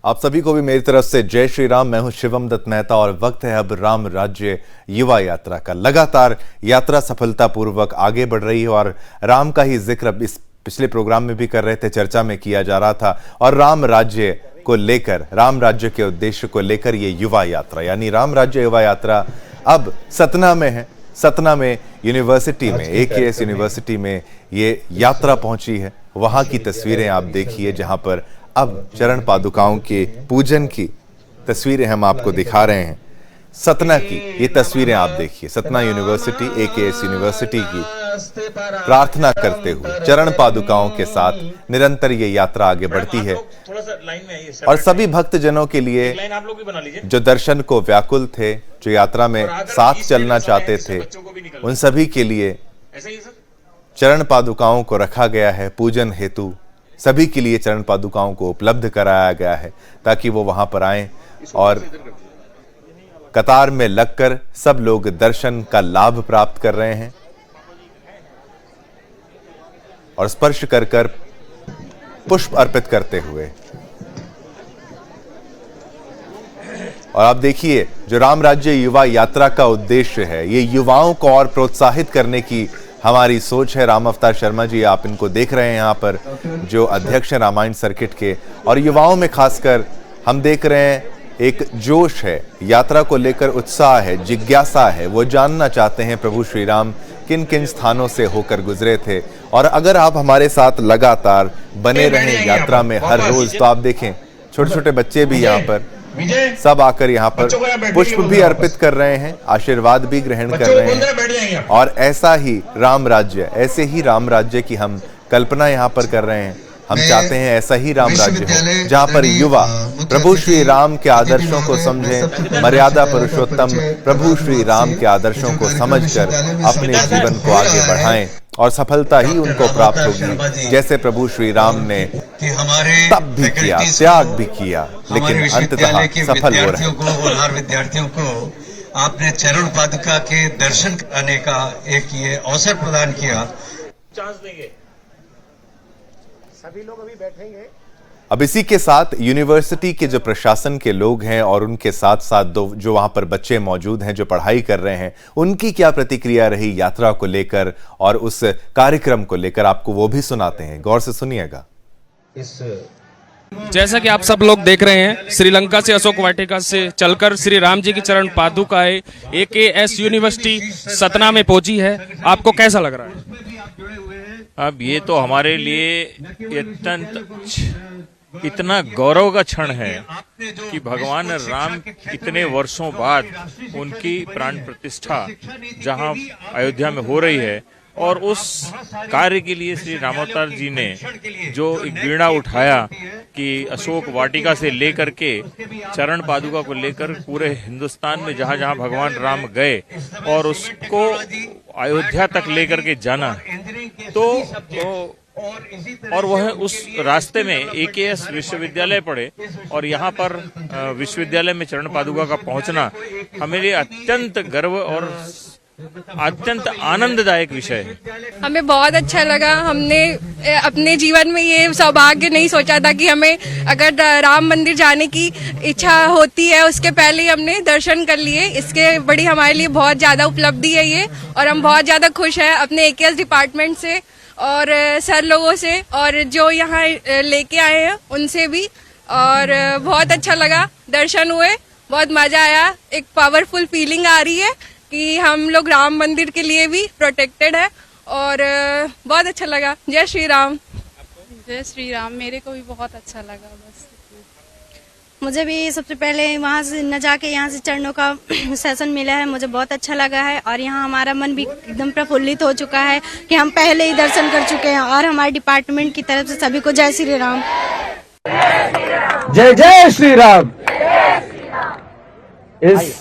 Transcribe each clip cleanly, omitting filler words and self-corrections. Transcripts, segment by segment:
आप सभी को भी मेरी तरफ से जय श्री राम। मैं हूं शिवम दत्त मेहता और वक्त है अब राम राज्य युवा यात्रा का। लगातार यात्रा सफलतापूर्वक आगे बढ़ रही है और राम का ही जिक्र इस पिछले प्रोग्राम में भी कर रहे थे, चर्चा में किया जा रहा था। और राम राज्य को लेकर, राम राज्य के उद्देश्य को लेकर ये युवा यात्रा यानी राम राज्य युवा यात्रा अब सतना में है। सतना में यूनिवर्सिटी में, AKS यूनिवर्सिटी में ये यात्रा पहुंची है। वहां की तस्वीरें आप देखिए जहां पर अब चरण पादुकाओं के पूजन की तस्वीरें हम आपको दिखा रहे हैं। सतना की ये तस्वीरें आप देखिए। सतना यूनिवर्सिटी, AKS यूनिवर्सिटी की प्रार्थना करते हुए चरण पादुकाओं के साथ निरंतर ये यात्रा आगे बढ़ती है। और सभी भक्तजनों के लिए जो दर्शन को व्याकुल थे, जो यात्रा में साथ चलना चाहते थे, उन सभी के लिए चरण पादुकाओं को रखा गया है पूजन हेतु। सभी के लिए चरण पादुकाओं को उपलब्ध कराया गया है ताकि वो वहां पर आएं और कतार में लगकर सब लोग दर्शन का लाभ प्राप्त कर रहे हैं और स्पर्श कर कर पुष्प अर्पित करते हुए। और आप देखिए जो राम राज्य युवा यात्रा का उद्देश्य है, ये युवाओं को और प्रोत्साहित करने की हमारी सोच है। राम अवतार शर्मा जी आप इनको देख रहे हैं यहाँ पर, जो अध्यक्ष हैं रामायण सर्किट के। और युवाओं में खासकर हम देख रहे हैं एक जोश है, यात्रा को लेकर उत्साह है, जिज्ञासा है। वो जानना चाहते हैं प्रभु श्री राम किन किन स्थानों से होकर गुजरे थे। और अगर आप हमारे साथ लगातार बने रहें यात्रा में हर रोज, तो आप देखें छोटे छोटे बच्चे भी यहाँ पर सब आकर यहाँ पर पुष्प भी अर्पित कर रहे हैं, आशीर्वाद भी ग्रहण कर रहे हैं। और ऐसा ही राम राज्य, ऐसे ही राम राज्य की हम कल्पना यहाँ पर कर रहे हैं। हम चाहते हैं ऐसा ही राम राज्य हो जहाँ पर युवा प्रभु श्री राम के आदर्शों को समझें, मर्यादा पुरुषोत्तम प्रभु श्री राम के आदर्शों को समझकर अपने जीवन को आगे बढ़ाएं और सफलता ही उनको प्राप्त होगी। जैसे प्रभु श्री राम ने तप भी किया, त्याग भी किया, लेकिन अंततः सफल हो रहे हैं। विद्यार्थियों को आपने चरण पादुका के दर्शन करने का एक ये अवसर प्रदान किया। चांस देंगे, सभी लोग अभी बैठेंगे। अब इसी के साथ यूनिवर्सिटी के जो प्रशासन के लोग हैं और उनके साथ साथ जो वहां पर बच्चे मौजूद हैं जो पढ़ाई कर रहे हैं, उनकी क्या प्रतिक्रिया रही यात्रा को लेकर और उस कार्यक्रम को लेकर, आपको वो भी सुनाते हैं। गौर से सुनिएगा। जैसा कि आप सब लोग देख रहे हैं, श्रीलंका से अशोक वाटिका से चलकर श्री राम जी की चरण पादुकाएं AKS यूनिवर्सिटी सतना में पहुंची है। आपको कैसा लग रहा है? अब ये तो हमारे लिए इतना गौरव का क्षण है कि भगवान राम इतने वर्षों बाद उनकी प्राण प्रतिष्ठा जहां अयोध्या में हो रही है, और उस कार्य के लिए श्री रामावतार जी ने जो एक बीड़ा उठाया कि अशोक वाटिका से लेकर के चरण पादुका को लेकर पूरे हिंदुस्तान में जहां जहां भगवान राम गए और उसको अयोध्या तक लेकर के जाना, तो और वह उस रास्ते में AKS विश्वविद्यालय पड़े और यहाँ पर विश्वविद्यालय में चरण पादुका का पहुंचना हमें लिए अत्यंत गर्व और अत्यंत आनंददायक विषय है। हमें बहुत अच्छा लगा। हमने अपने जीवन में ये सौभाग्य नहीं सोचा था कि हमें अगर राम मंदिर जाने की इच्छा होती है, उसके पहले ही हमने दर्शन कर लिए। इसके बड़ी हमारे लिए बहुत ज़्यादा उपलब्धि है ये, और हम बहुत ज़्यादा खुश हैं अपने AKS डिपार्टमेंट से और सर लोगों से और जो यहाँ लेके आए हैं उनसे भी। और बहुत अच्छा लगा, दर्शन हुए, बहुत मज़ा आया। एक पावरफुल फीलिंग आ रही है कि हम लोग राम मंदिर के लिए भी प्रोटेक्टेड है और बहुत अच्छा लगा। जय श्री राम। जय श्री राम। मेरे को भी बहुत अच्छा लगा। बस मुझे भी सबसे पहले वहाँ से न जाके यहाँ से चरणों का सेशन मिला है, मुझे बहुत अच्छा लगा है। और यहाँ हमारा मन भी एकदम प्रफुल्लित हो चुका है कि हम पहले ही दर्शन कर चुके हैं। और हमारे डिपार्टमेंट की तरफ से सभी को जय श्री राम। जय जय श्री राम। इस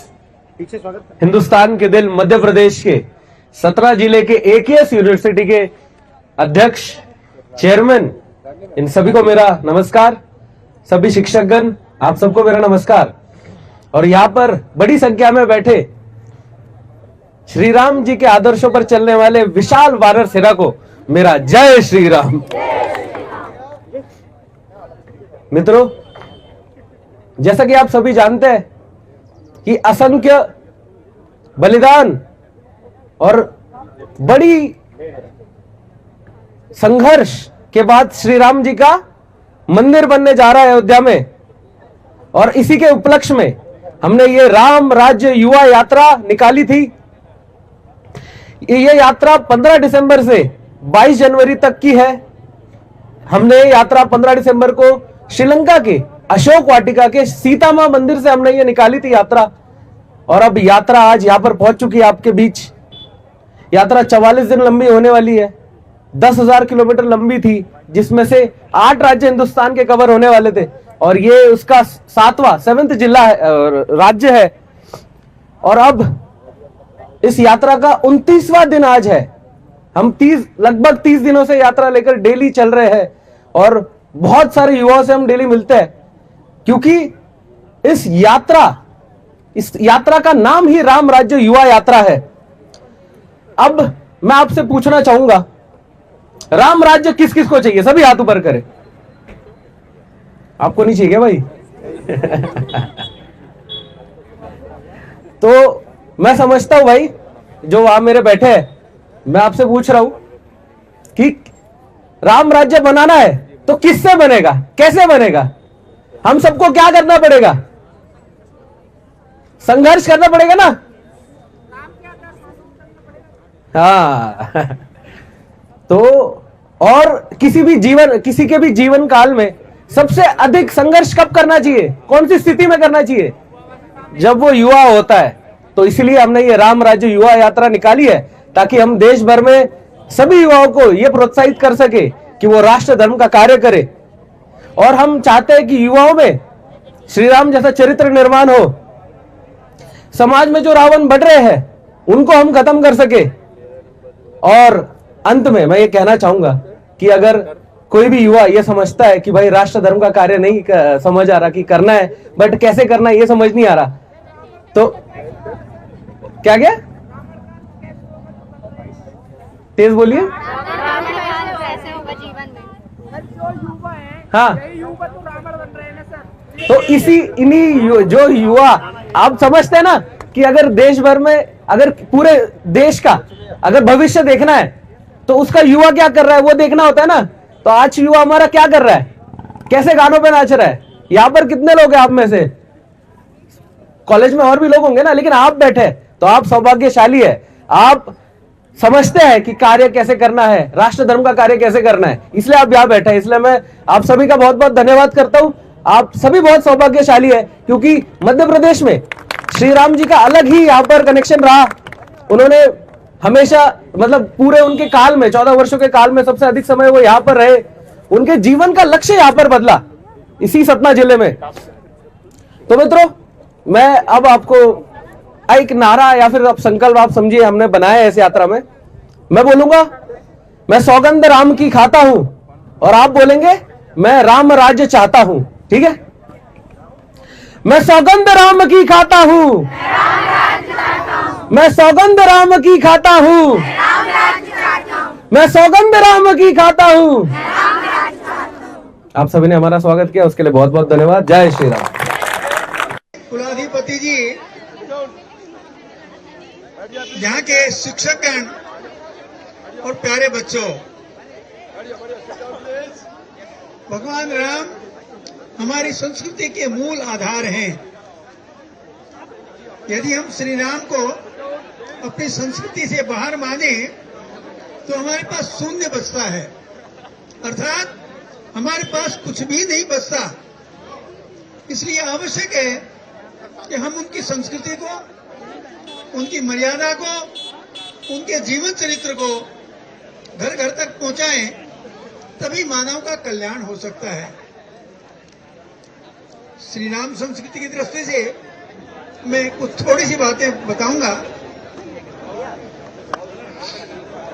हिंदुस्तान के दिल मध्य प्रदेश के सतना जिले के AKS यूनिवर्सिटी के अध्यक्ष, चेयरमैन, इन सभी को मेरा नमस्कार। सभी शिक्षकगण, आप सबको मेरा नमस्कार। और यहाँ पर बड़ी संख्या में बैठे श्री राम जी के आदर्शों पर चलने वाले विशाल वानर सेना को मेरा जय श्री राम। मित्रों, जैसा कि आप सभी जानते हैं कि असंख्य बलिदान और बड़ी संघर्ष के बाद श्री राम जी का मंदिर बनने जा रहा है अयोध्या में, और इसी के उपलक्ष्य में हमने ये राम राज्य युवा यात्रा निकाली थी। ये यात्रा 15 दिसंबर से 22 जनवरी तक की है। हमने यात्रा 15 दिसंबर को श्रीलंका के अशोक वाटिका के सीता मां मंदिर से हमने ये निकाली थी यात्रा, और अब यात्रा आज यहां पर पहुंच चुकी है आपके बीच। यात्रा 44 दिन लंबी होने वाली है, 10,000 किलोमीटर लंबी थी, जिसमें से 8 राज्य हिंदुस्तान के कवर होने वाले थे, और ये उसका 7वां जिला है, राज्य है। और अब इस यात्रा का 29वां दिन आज है। हम लगभग 30 दिनों से यात्रा लेकर डेली चल रहे हैं, और बहुत सारे युवाओं से हम डेली मिलते हैं, क्योंकि इस यात्रा का नाम ही राम राज्य युवा यात्रा है। अब मैं आपसे पूछना चाहूंगा, राम राज्य किस किस को चाहिए? सभी हाथ ऊपर करें। आपको नहीं चाहिए भाई? तो मैं समझता हूं भाई, जो वहां मेरे बैठे हैं, मैं आपसे पूछ रहा हूं कि राम राज्य बनाना है तो किससे बनेगा, कैसे बनेगा? हम सबको क्या करना पड़ेगा? संघर्ष करना पड़ेगा ना? हाँ। तो और किसी के भी जीवन काल में सबसे अधिक संघर्ष कब करना चाहिए, कौन सी स्थिति में करना चाहिए? जब वो युवा होता है। तो इसलिए हमने ये राम राज्य युवा यात्रा निकाली है, ताकि हम देश भर में सभी युवाओं को ये प्रोत्साहित कर सके कि वो राष्ट्र धर्म का कार्य करे। और हम चाहते हैं कि युवाओं में श्री राम जैसा चरित्र निर्माण हो, समाज में जो रावण बढ़ रहे हैं उनको हम खत्म कर सके। और अंत में मैं ये कहना चाहूंगा कि अगर कोई भी युवा ये समझता है कि भाई राष्ट्र धर्म का कार्य नहीं समझ आ रहा कि करना है, बट कैसे करना है ये समझ नहीं आ रहा, तो क्या तेज बोलिए। हाँ, तो इन्हीं जो युवा, आप समझते हैं ना कि अगर देश भर में, अगर पूरे देश का अगर भविष्य देखना है तो उसका युवा क्या कर रहा है वो देखना होता है ना। तो आज युवा हमारा क्या कर रहा है, कैसे गानों पे नाच रहा है? यहां पर कितने लोग हैं आप में से? कॉलेज में और भी लोग होंगे ना, लेकिन आप बैठे तो आप सौभाग्यशाली है। आप समझते हैं कि कार्य कैसे करना है, राष्ट्र धर्म का कार्य कैसे करना है, इसलिए आप यहां बैठे हैं। इसलिए मैं आप सभी का बहुत बहुत धन्यवाद करता हूं। आप सभी बहुत सौभाग्यशाली है, क्योंकि मध्य प्रदेश में श्री राम जी का अलग ही यहां पर कनेक्शन रहा। उन्होंने हमेशा, मतलब पूरे उनके काल में, 14 वर्षों के काल में सबसे अधिक समय वो यहां पर रहे। उनके जीवन का लक्ष्य यहां पर बदला, इसी सतना जिले में। तो मित्रों, मैं अब आपको एक नारा या फिर आप संकल्प, आप समझिए, हमने बनाया है इस यात्रा में। मैं बोलूंगा, मैं सौगंध राम की खाता हूं, और आप बोलेंगे मैं राम राज्य चाहता हूं। ठीक है? मैं सौगंध राम की खाता हूं, मैं सौगंध राम की खाता हूं, मैं सौगंध राम की खाता हूं। आप सभी ने हमारा स्वागत किया, उसके लिए बहुत बहुत धन्यवाद। जय श्री राम। कुलाधिपति जी, यहाँ के शिक्षकगण और प्यारे बच्चों, भगवान राम हमारी संस्कृति के मूल आधार हैं। यदि हम श्री राम को अपनी संस्कृति से बाहर माने तो हमारे पास शून्य बचता है, अर्थात हमारे पास कुछ भी नहीं बचता। इसलिए आवश्यक है कि हम उनकी संस्कृति को, उनकी मर्यादा को, उनके जीवन चरित्र को घर घर तक पहुंचाएं, तभी मानव का कल्याण हो सकता है। श्री राम संस्कृति की दृष्टि से मैं कुछ थोड़ी सी बातें बताऊंगा।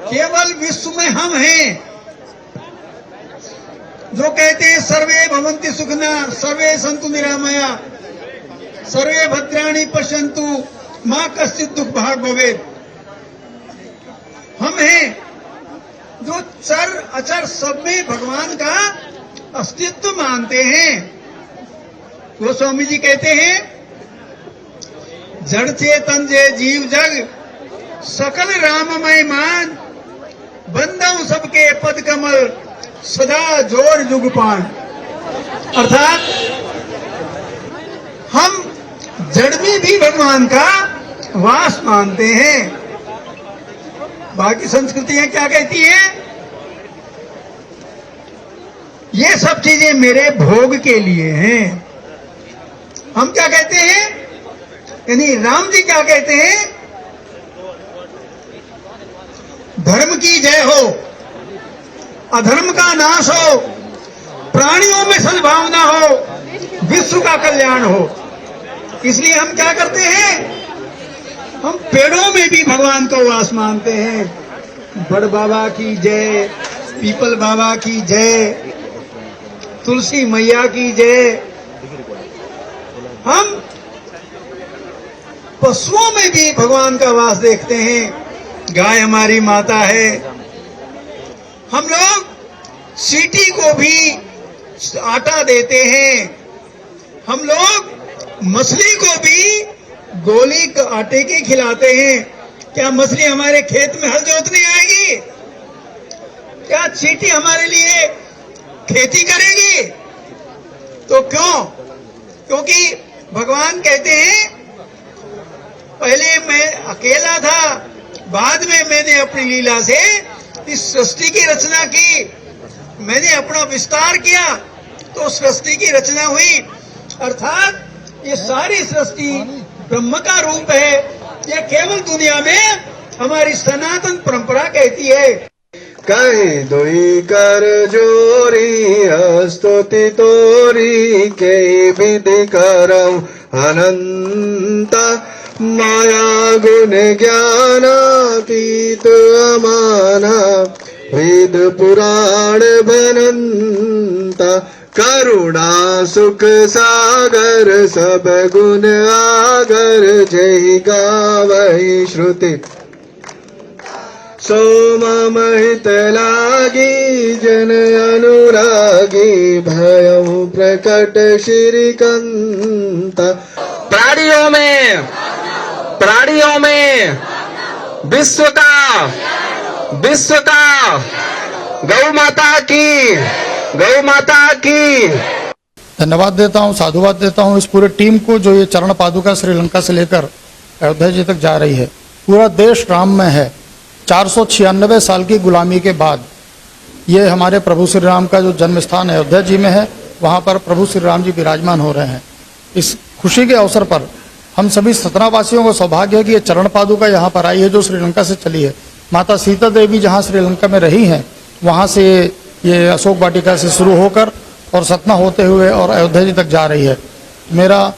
केवल विश्व में हम हैं जो कहते हैं सर्वे भवन्ति सुखिना, सर्वे सन्तु निरामया, सर्वे भद्राणि पश्यन्तु, मां कश्चित् दुख भाग भवेत्। हम हैं जो चर अचर सब में भगवान का अस्तित्व मानते हैं। गोस्वामी जी कहते हैं, जड़ चेतन जे जीव जग सकल राममय मान, बंदऊ सबके पद कमल सदा जोर जुगपान। अर्थात हम जड़ में भी भगवान का वास मानते हैं। बाकी संस्कृतियां क्या कहती हैं? ये सब चीजें मेरे भोग के लिए हैं। हम क्या कहते हैं? यानी राम जी क्या कहते हैं? धर्म की जय हो, अधर्म का नाश हो, प्राणियों में सद्भावना हो, विश्व का कल्याण हो। इसलिए हम क्या करते हैं? हम पेड़ों में भी भगवान का वास मानते हैं। बड़ बाबा की जय, पीपल बाबा की जय, तुलसी मैया की जय। हम पशुओं में भी भगवान का वास देखते हैं। गाय हमारी माता है। हम लोग चींटी को भी आटा देते हैं। हम लोग मछली को भी गोली आटे की खिलाते हैं। क्या मछली हमारे खेत में हल जोतने आएगी? क्या चींटी हमारे लिए खेती करेगी? तो क्यों? क्योंकि भगवान कहते हैं, पहले मैं अकेला था, बाद में मैंने अपनी लीला से इस सृष्टि की रचना की, मैंने अपना विस्तार किया तो सृष्टि की रचना हुई। अर्थात ये सारी सृष्टि ब्रह्म का रूप है। ये केवल दुनिया में हमारी सनातन परंपरा कहती है। कहीं दोई कर जोरी स्तुति तोरी के विधि करम अनंत, माया गुण ज्ञानातीत अमाना, वेद पुराण बनंता, करुणा सुख सागर सब गुण आगर, जय गावै श्रुति सोम हित लागी, जन अनुरागी, भयं प्रकट श्रीकंता। प्राणियों में विश्व का गौ माता की धन्यवाद देता हूँ, साधुवाद देता हूँ इस पूरे टीम को जो ये चरण पादुका श्रीलंका से लेकर अयोध्या जी तक जा रही है। पूरा देश राम में है। 496 साल की गुलामी के बाद ये हमारे प्रभु श्री राम का जो जन्म स्थान अयोध्या जी में है, वहाँ पर प्रभु श्री राम जी विराजमान हो रहे हैं। इस खुशी के अवसर पर हम सभी सतना वासियों को सौभाग्य है कि ये चरण पादुका यहाँ पर आई है जो श्रीलंका से चली है। माता सीता देवी जहाँ श्रीलंका में रही हैं, वहाँ से ये अशोक वाटिका से शुरू होकर और सतना होते हुए और अयोध्या जी तक जा रही है। मेरा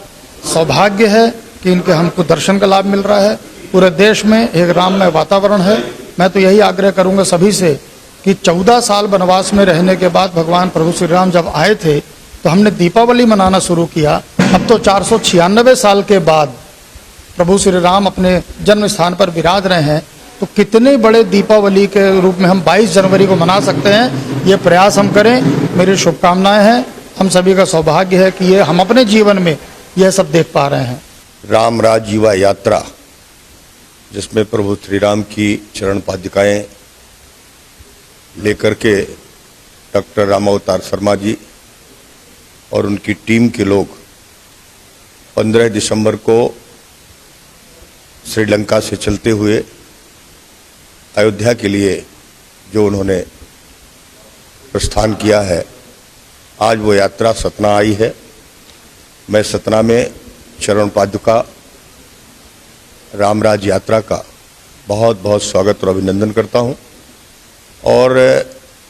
सौभाग्य है कि इनके हमको दर्शन का लाभ मिल रहा है। पूरे देश में एक राममय वातावरण है। मैं तो यही आग्रह करूंगा सभी से कि 14 साल वनवास में रहने के बाद भगवान प्रभु श्री राम जब आए थे तो हमने दीपावली मनाना शुरू किया। अब तो 496 साल के बाद प्रभु श्री राम अपने जन्म स्थान पर विराज रहे हैं, तो कितने बड़े दीपावली के रूप में हम 22 जनवरी को मना सकते हैं। ये प्रयास हम करें। मेरी शुभकामनाएं हैं। हम सभी का सौभाग्य है कि ये हम अपने जीवन में यह सब देख पा रहे हैं। राम राज युवा यात्रा, जिसमें प्रभु श्री राम की चरण पादुकाएं लेकर के डॉक्टर रामावतार शर्मा जी और उनकी टीम के लोग 15 दिसंबर को श्रीलंका से चलते हुए अयोध्या के लिए जो उन्होंने प्रस्थान किया है, आज वो यात्रा सतना आई है। मैं सतना में चरण पादुका रामराज यात्रा का बहुत बहुत स्वागत और अभिनंदन करता हूं और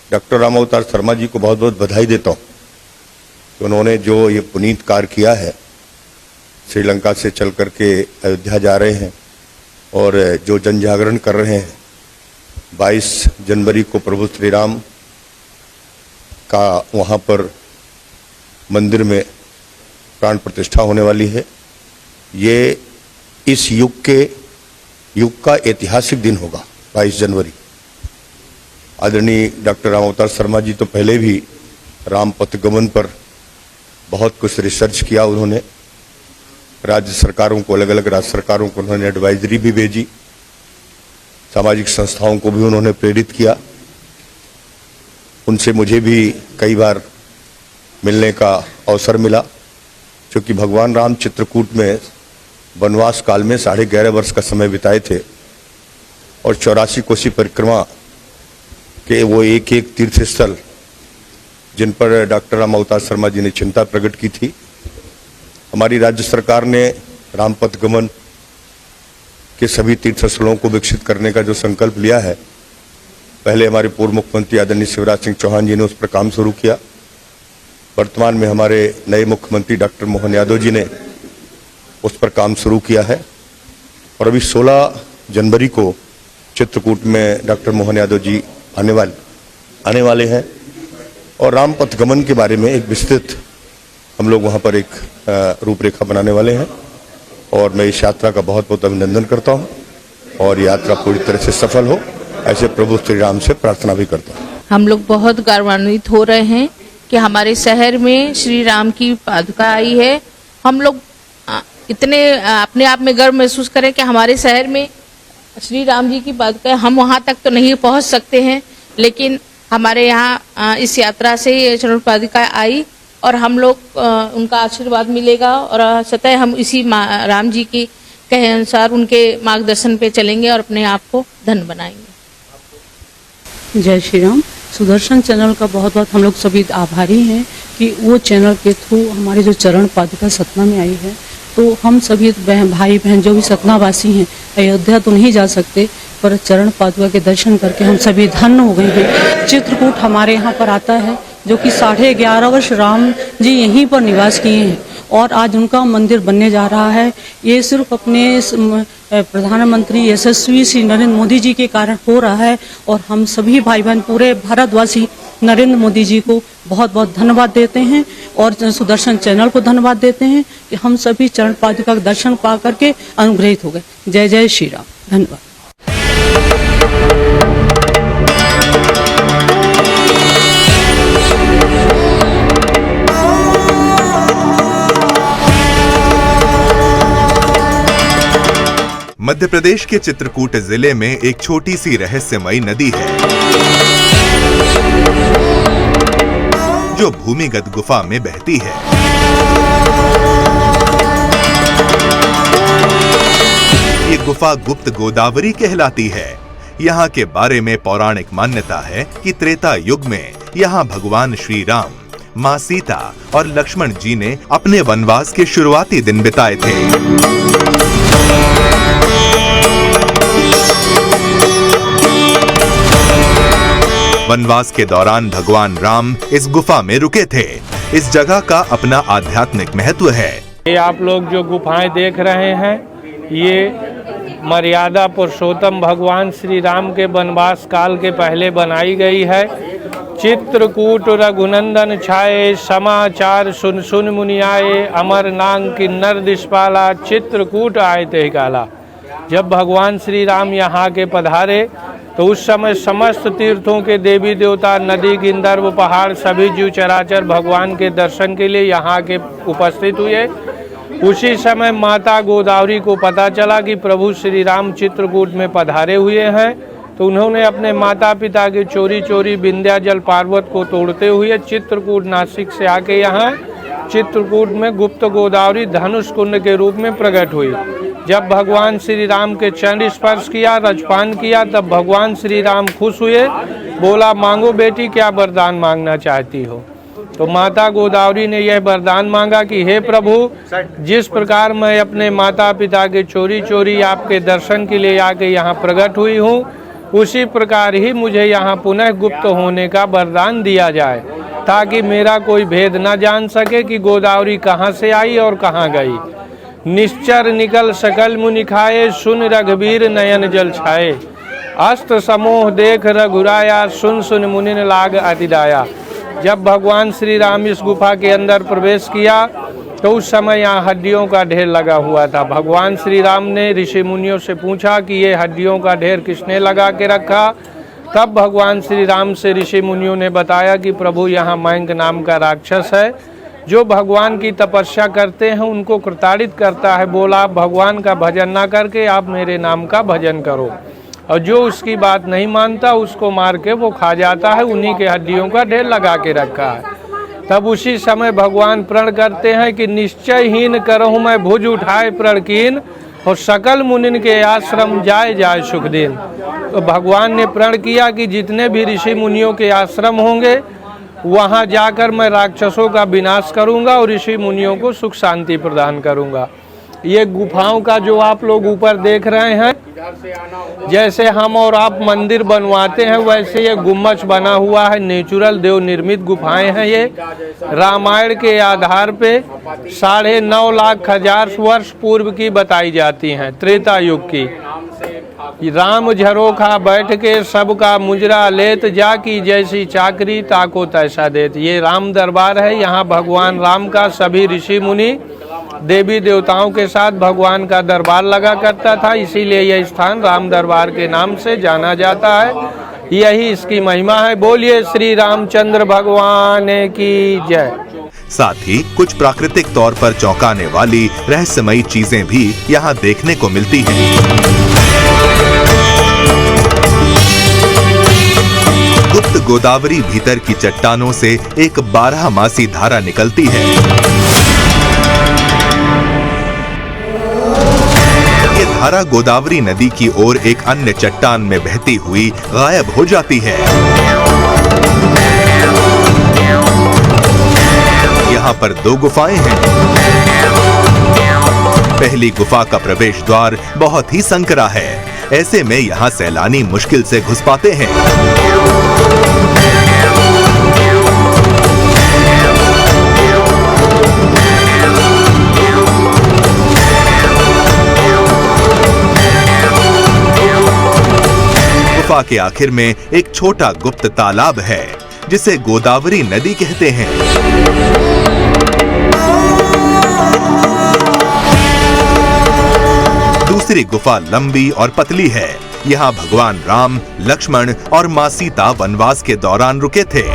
डॉक्टर रामावतार शर्मा जी को बहुत बहुत बधाई देता हूं कि उन्होंने जो ये पुनीत कार्य किया है, श्रीलंका से चल करके अयोध्या जा रहे हैं और जो जन जागरण कर रहे हैं। 22 जनवरी को प्रभु श्री राम का वहाँ पर मंदिर में प्राण प्रतिष्ठा होने वाली है। ये इस युग का ऐतिहासिक दिन होगा 22 जनवरी। आदरणीय डॉक्टर रामावतार शर्मा जी तो पहले भी राम पथ गमन पर बहुत कुछ रिसर्च किया उन्होंने। राज्य सरकारों को, अलग अलग राज्य सरकारों को उन्होंने एडवाइजरी भी भेजी, सामाजिक संस्थाओं को भी उन्होंने प्रेरित किया। उनसे मुझे भी कई बार मिलने का अवसर मिला, क्योंकि भगवान राम चित्रकूट में वनवास काल में 11.5 वर्ष का समय बिताए थे और 84 कोसी परिक्रमा के वो एक एक तीर्थ स्थल जिन पर डॉक्टर राम अवतार शर्मा जी ने चिंता प्रकट की थी, हमारी राज्य सरकार ने रामपथ गमन के सभी तीर्थ स्थलों को विकसित करने का जो संकल्प लिया है, पहले हमारे पूर्व मुख्यमंत्री आदरणीय शिवराज सिंह चौहान जी ने उस पर काम शुरू किया। वर्तमान में हमारे नए मुख्यमंत्री डॉक्टर मोहन यादव जी ने उस पर काम शुरू किया है और अभी 16 जनवरी को चित्रकूट में डॉक्टर मोहन यादव जी आने वाले हैं और रामपथ गमन के बारे में एक विस्तृत हम लोग वहां पर एक रूपरेखा बनाने वाले हैं और मैं इस यात्रा का बहुत बहुत अभिनंदन करता हूं और यात्रा पूरी तरह से सफल हो, ऐसे प्रभु श्री राम से प्रार्थना भी करता हूं। हम लोग बहुत गौरवान्वित हो रहे हैं कि हमारे शहर में श्री राम की पादुका आई है। हम लोग इतने अपने आप में गर्व महसूस करें कि हमारे शहर में श्री राम जी की पादुका, हम वहां तक तो नहीं पहुंच सकते हैं, लेकिन हमारे यहाँ इस यात्रा से ये चरण पादुका आई और हम लोग उनका आशीर्वाद मिलेगा और सतह हम इसी राम जी की कहे अनुसार उनके मार्गदर्शन पे चलेंगे और अपने आप को धन्य बनाएंगे। जय श्री राम। सुदर्शन चैनल का बहुत बहुत हम लोग सभी आभारी हैं कि वो चैनल के थ्रू हमारे जो चरण पादुका सतना में आई है, तो हम सभी भाई बहन जो भी सतना वासी हैं, अयोध्या तो नहीं जा सकते पर चरण पादुका के दर्शन करके हम सभी धन्य हो गए हैं। चित्रकूट हमारे यहाँ पर आता है जो कि 11.5 वर्ष राम जी यहीं पर निवास किए हैं और आज उनका मंदिर बनने जा रहा है। ये सिर्फ अपने प्रधानमंत्री यशस्वी श्री नरेंद्र मोदी जी के कारण हो रहा है और हम सभी भाई बहन पूरे भारतवासी नरेंद्र मोदी जी को बहुत बहुत धन्यवाद देते हैं और सुदर्शन चैनल को धन्यवाद देते हैं कि हम सभी चरण पादुका का दर्शन पा करके अनुग्रहित हो गए। जय जय श्री राम। धन्यवाद। मध्य प्रदेश के चित्रकूट जिले में एक छोटी सी रहस्यमयी नदी है जो भूमिगत गुफा में बहती है। ये गुफा गुप्त गोदावरी कहलाती है। यहाँ के बारे में पौराणिक मान्यता है कि त्रेता युग में यहाँ भगवान श्री राम, माँ सीता और लक्ष्मण जी ने अपने वनवास के शुरुआती दिन बिताए थे। वनवास के दौरान भगवान राम इस गुफा में रुके थे। इस जगह का अपना आध्यात्मिक महत्व है। ये आप लोग जो गुफाएं देख रहे हैं, ये मर्यादा पुरुषोत्तम भगवान श्री राम के वनवास काल के पहले बनाई गई है। चित्रकूट रघुनंदन छाए, समाचार सुन सुन मुनि आए, अमर नांग किन्नर दिशपाला, चित्रकूट आए ते काला। जब भगवान श्री राम यहाँ के पधारे तो उस समय समस्त तीर्थों के देवी देवता, नदी, गिंधर्व, पहाड़ सभी जीव चराचर भगवान के दर्शन के लिए यहाँ के उपस्थित हुए। उसी समय माता गोदावरी को पता चला कि प्रभु श्री राम चित्रकूट में पधारे हुए हैं, तो उन्होंने अपने माता पिता के चोरी चोरी विंध्याचल पर्वत को तोड़ते हुए चित्रकूट नासिक से आके यहाँ चित्रकूट में गुप्त गोदावरी धनुष कुंड के रूप में प्रकट हुई। जब भगवान श्री राम के चरण स्पर्श किया, रजपान किया, तब भगवान श्री राम खुश हुए, बोला मांगो बेटी क्या वरदान मांगना चाहती हो। तो माता गोदावरी ने यह वरदान मांगा कि हे प्रभु, जिस प्रकार मैं अपने माता पिता के चोरी चोरी आपके दर्शन के लिए आके यहाँ प्रकट हुई हूँ, उसी प्रकार ही मुझे यहाँ पुनः गुप्त होने का वरदान दिया जाए, ताकि मेरा कोई भेद न जान सके कि गोदावरी कहाँ से आई और कहाँ गई। निश्चर निकल सकल मुनि खाए, सुन रघुवीर नयन जल छाए, अस्त समोह देख रघुराया, सुन सुन मुनिन लाग अतिदाया। जब भगवान श्री राम इस गुफा के अंदर प्रवेश किया तो उस समय यहाँ हड्डियों का ढेर लगा हुआ था। भगवान श्री राम ने ऋषि मुनियों से पूछा कि ये हड्डियों का ढेर किसने लगा के रखा। तब भगवान श्री राम से ऋषि मुनियों ने बताया कि प्रभु यहाँ मयंक नाम का राक्षस है, जो भगवान की तपस्या करते हैं उनको प्रताड़ित करता है। बोला आप भगवान का भजन ना करके आप मेरे नाम का भजन करो, और जो उसकी बात नहीं मानता उसको मार के वो खा जाता है। उन्हीं के हड्डियों का ढेर लगा के रखा है। तब उसी समय भगवान प्रण करते हैं कि निश्चयहीन करहूँ मैं भुज उठाए प्रण कीन, और सकल मुनिन के आश्रम जाए जाए सुख दिन। तो भगवान ने प्रण किया कि जितने भी ऋषि मुनियों के आश्रम होंगे वहाँ जाकर मैं राक्षसों का विनाश करूँगा और ऋषि मुनियों को सुख शांति प्रदान करूँगा। ये गुफाओं का जो आप लोग ऊपर देख रहे हैं, जैसे हम और आप मंदिर बनवाते हैं वैसे ये गुम्बज बना हुआ है। नेचुरल देव निर्मित गुफाएं हैं। ये रामायण के आधार पे 9.5 लाख वर्ष पूर्व की बताई जाती हैं, त्रेता युग की। राम झरोखा बैठ के सबका मुजरा लेत, जाकी जैसी चाकरी ताको तैसा देत। ये राम दरबार है। यहाँ भगवान राम का सभी ऋषि मुनि देवी देवताओं के साथ भगवान का दरबार लगा करता था, इसीलिए यह स्थान राम दरबार के नाम से जाना जाता है। यही इसकी महिमा है। बोलिए श्री रामचंद्र भगवान की जय। साथ ही कुछ प्राकृतिक तौर पर चौंकाने वाली रहस्यमयी चीजें भी यहाँ देखने को मिलती हैं। गुप्त गोदावरी भीतर की चट्टानों से एक 12मासी धारा निकलती है। ये धारा गोदावरी नदी की ओर एक अन्य चट्टान में बहती हुई गायब हो जाती है। यहाँ पर 2 गुफाएं हैं। पहली गुफा का प्रवेश द्वार बहुत ही संकरा है। ऐसे में यहाँ सैलानी मुश्किल से घुस पाते हैं। गुफा के आखिर में एक छोटा गुप्त तालाब है जिसे गोदावरी नदी कहते हैं। दूसरी गुफा लंबी और पतली है। यहाँ भगवान राम, लक्ष्मण और मां सीता वनवास के दौरान रुके थे।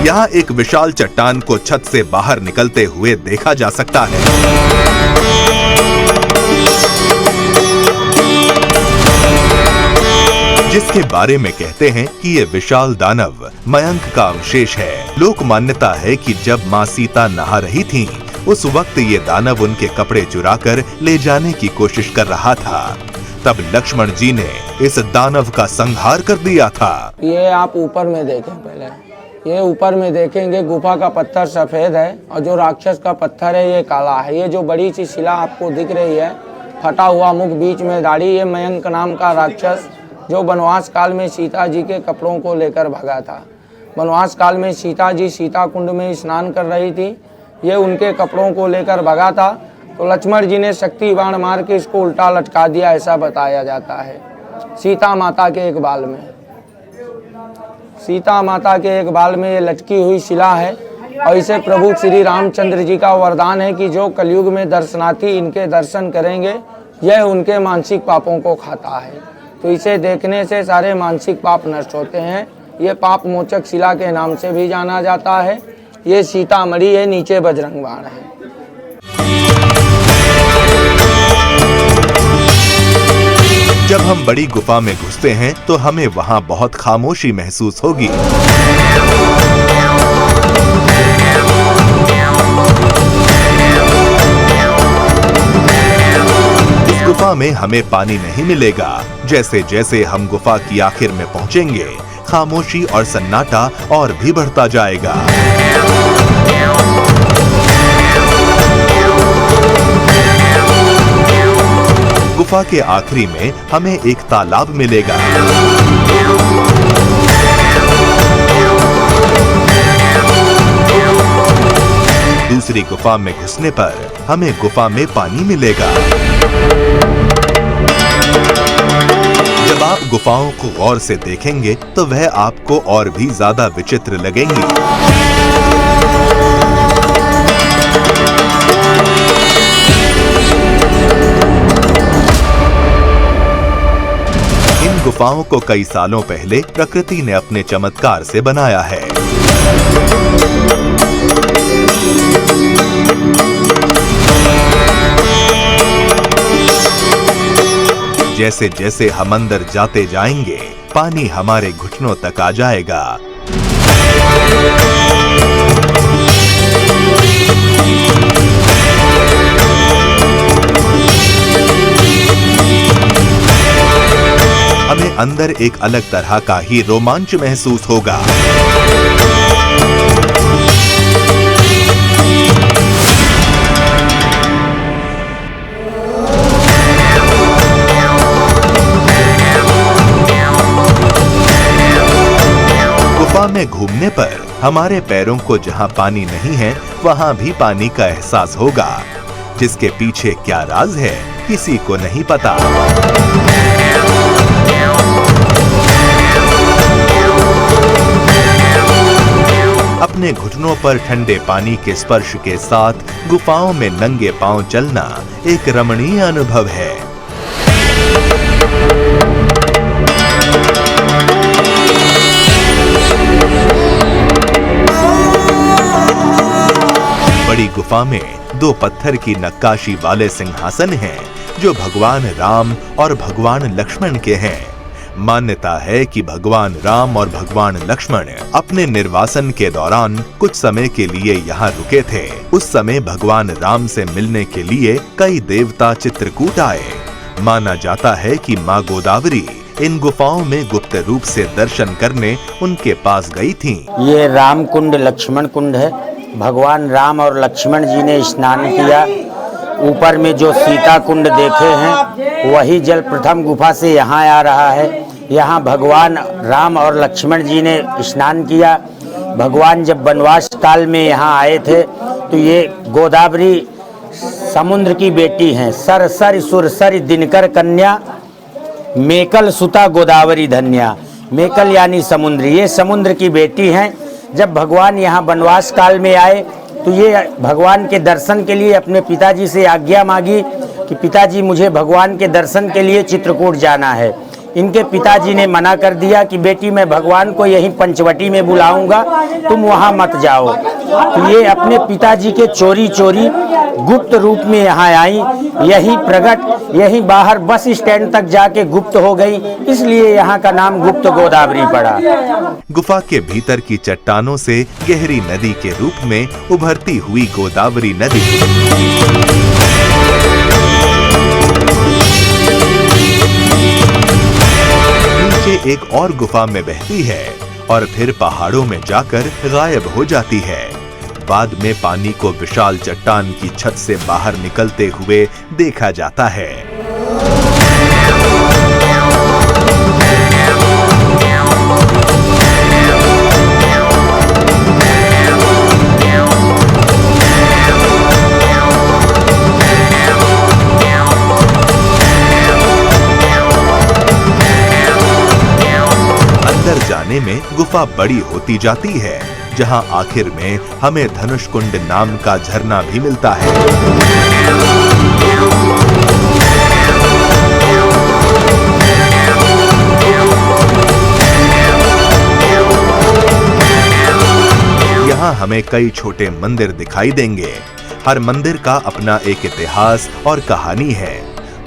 यहाँ एक विशाल चट्टान को छत से बाहर निकलते हुए देखा जा सकता है। जिसके बारे में कहते हैं कि ये विशाल दानव मयंक का अवशेष है। लोक मान्यता है कि जब मां सीता नहा रही थीं, उस वक्त ये दानव उनके कपड़े चुराकर ले जाने की कोशिश कर रहा था। तब लक्ष्मण जी ने इस दानव का संहार कर दिया था। ये आप ऊपर में देखें, पहले ये ऊपर में देखेंगे गुफा का पत्थर सफेद है और जो राक्षस का पत्थर है ये काला है। ये जो बड़ी सी शिला आपको दिख रही है, फटा हुआ मुख, बीच में दाढ़ी, ये मयंक नाम का राक्षस जो वनवास काल में सीता जी के कपड़ों को लेकर भागा था। वनवास काल में सीता जी सीता कुंड में स्नान कर रही थी, ये उनके कपड़ों को लेकर भागा था। तो लक्ष्मण जी ने शक्ति बाण मार के इसको उल्टा लटका दिया, ऐसा बताया जाता है। सीता माता के एक बाल में, सीता माता के एक बाल में ये लटकी हुई शिला है। और इसे प्रभु श्री रामचंद्र जी का वरदान है कि जो कलयुग में दर्शनार्थी इनके दर्शन करेंगे, यह उनके मानसिक पापों को खाता है। तो इसे देखने से सारे मानसिक पाप नष्ट होते हैं। ये पाप मोचक शिला के नाम से भी जाना जाता है। ये सीतामढ़ी है, नीचे बजरंग बाण है। जब हम बड़ी गुफा में घुसते हैं तो हमें वहां बहुत खामोशी महसूस होगी। इस गुफा में हमें पानी नहीं मिलेगा। जैसे जैसे हम गुफा की आखिर में पहुंचेंगे, खामोशी और सन्नाटा और भी बढ़ता जाएगा। गुफा के आखिरी में हमें एक तालाब मिलेगा। दूसरी गुफा में घुसने पर हमें गुफा में पानी मिलेगा। जब आप गुफाओं को गौर से देखेंगे तो वह आपको और भी ज्यादा विचित्र लगेंगी। इन इन गुफाओं को कई सालों पहले प्रकृति ने अपने चमत्कार से बनाया है। जैसे जैसे हम अंदर जाते जाएंगे, पानी हमारे घुटनों तक आ जाएगा। हमें अंदर एक अलग तरह का ही रोमांच महसूस होगा। गुफा में घूमने पर हमारे पैरों को जहां पानी नहीं है, वहां भी पानी का एहसास होगा। जिसके पीछे क्या राज है, किसी को नहीं पता। अपने घुटनों पर ठंडे पानी के स्पर्श के साथ गुफाओं में नंगे पांव चलना एक रमणीय अनुभव है। बड़ी गुफा में 2 पत्थर की नक्काशी वाले सिंहासन हैं, जो भगवान राम और भगवान लक्ष्मण के हैं। मान्यता है कि भगवान राम और भगवान लक्ष्मण अपने निर्वासन के दौरान कुछ समय के लिए यहाँ रुके थे। उस समय भगवान राम से मिलने के लिए कई देवता चित्रकूट आए। माना जाता है कि माँ गोदावरी इन गुफाओं में गुप्त रूप से दर्शन करने उनके पास गई थीं। ये राम कुंड लक्ष्मण कुंड है। भगवान राम और लक्ष्मण जी ने स्नान किया। ऊपर में जो सीता कुंड देखे हैं, वही जल प्रथम गुफा से यहाँ आ रहा है। यहाँ भगवान राम और लक्ष्मण जी ने स्नान किया। भगवान जब वनवास काल में यहाँ आए थे, तो ये गोदावरी समुद्र की बेटी हैं। सरसर सुरसर दिनकर कन्या, मेकल सुता गोदावरी धन्या। मेकल यानी समुद्र, ये समुद्र की बेटी हैं। जब भगवान यहाँ वनवास काल में आए, तो ये भगवान के दर्शन के लिए अपने पिताजी से आज्ञा मांगी कि पिताजी मुझे भगवान के दर्शन के लिए चित्रकूट जाना है। इनके पिताजी ने मना कर दिया कि बेटी मैं भगवान को यहीं पंचवटी में बुलाऊंगा, तुम वहां मत जाओ। तो ये अपने पिताजी के चोरी चोरी गुप्त रूप में यहाँ आई, यही प्रकट, यही बाहर बस स्टैंड तक जाके गुप्त हो गई, इसलिए यहाँ का नाम गुप्त गोदावरी पड़ा। गुफा के भीतर की चट्टानों से गहरी नदी के रूप में उभरती हुई गोदावरी नदी नीचे एक और गुफा में बहती है और फिर पहाड़ों में जाकर गायब हो जाती है। बाद में पानी को विशाल चट्टान की छत से बाहर निकलते हुए देखा जाता है। अंदर जाने में गुफा बड़ी होती जाती है, जहां आखिर में हमें धनुष कुंड नाम का झरना भी मिलता है। यहाँ हमें कई छोटे मंदिर दिखाई देंगे। हर मंदिर का अपना एक इतिहास और कहानी है।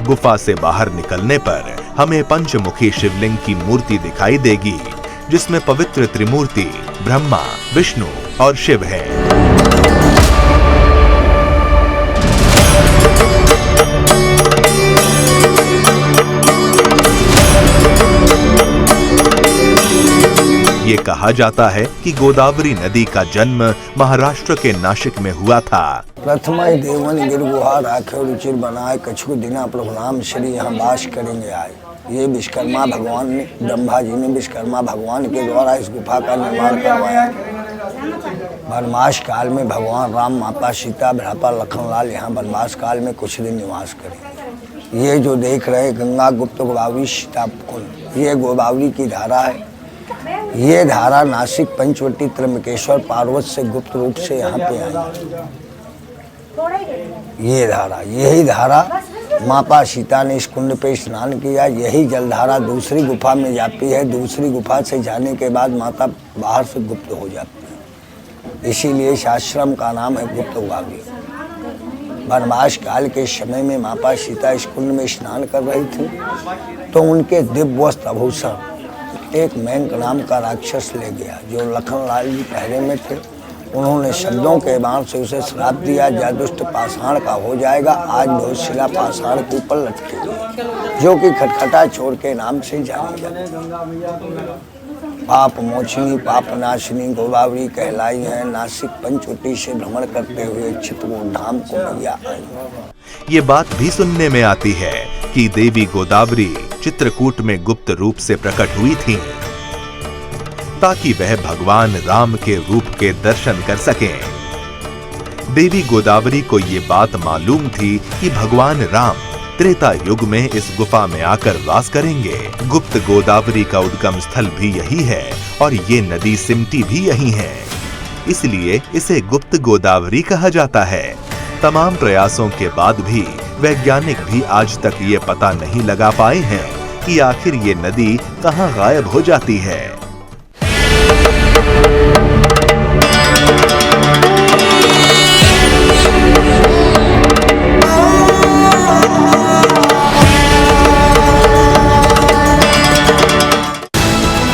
गुफा से बाहर निकलने पर हमें पंचमुखी शिवलिंग की मूर्ति दिखाई देगी, जिसमें पवित्र त्रिमूर्ति ब्रह्मा, विष्णु और शिव है। ये कहा जाता है कि गोदावरी नदी का जन्म महाराष्ट्र के नासिक में हुआ था। प्रथम देवन गिर गुहा राखे रुचिर बनाए, कछु दिना प्रभु नाम श्री यहाँ वास करेंगे आए। ये विश्वकर्मा भगवान ने, ब्रह्मा जी ने विश्वकर्मा भगवान के द्वारा इस गुफा का निर्माण करवाया। वनवास काल में भगवान राम, माता सीता, भ्राता लखनलाल यहाँ वनवास काल में कुछ दिन निवास करेंगे। ये जो देख रहे गंगा गुप्त गोदावरी सीता कुंड, ये गोदावरी की धारा है। ये धारा नासिक पंचवटी त्र्यंबकेश्वर पार्वत से गुप्त रूप से यहाँ पे आई। ये धारा, यही धारा माता सीता ने इस कुंड पे स्नान किया। यही जलधारा दूसरी गुफा में जाती है। दूसरी गुफा से जाने के बाद माता बाहर से गुप्त हो जाती है। इसीलिए इस आश्रम का नाम है गुप्त गोदावरी। वनवास काल के समय में माता सीता इस कुंड में स्नान कर रही थी तो उनके दिव्य वस्त्र आभूषण एक मैंक नाम का राक्षस ले गया, जो लखनलाल जी पहरे में थे। उन्होंने शब्दों के बाण से उसे श्राप दिया, जादुष्ट पाषाण का हो जाएगा। आज बहुत शिला पाषाण के ऊपर लटकी हुई, जो कि खटखटा छोड़ के नाम से जानी जाती। पाप मोचनी पाप नाशिनी गोदावरी कहलाई है। नासिक पंचवटी से भ्रमण करते हुए चित्रकूट धाम को मैया आई। ये बात भी सुनने में आती है कि देवी गोदावरी चित्रकूट में गुप्त रूप से प्रकट हुई थी, ताकि वह भगवान राम के रूप के दर्शन कर सकें। देवी गोदावरी को ये बात मालूम थी कि भगवान राम त्रेता युग में इस गुफा में आकर वास करेंगे। गुप्त गोदावरी का उद्गम स्थल भी यही है और ये नदी सिमटी भी यही है, इसलिए इसे गुप्त गोदावरी कहा जाता है। तमाम प्रयासों के बाद भी वैज्ञानिक भी आज तक ये पता नहीं लगा पाए हैं कि आखिर ये नदी कहाँ गायब हो जाती है।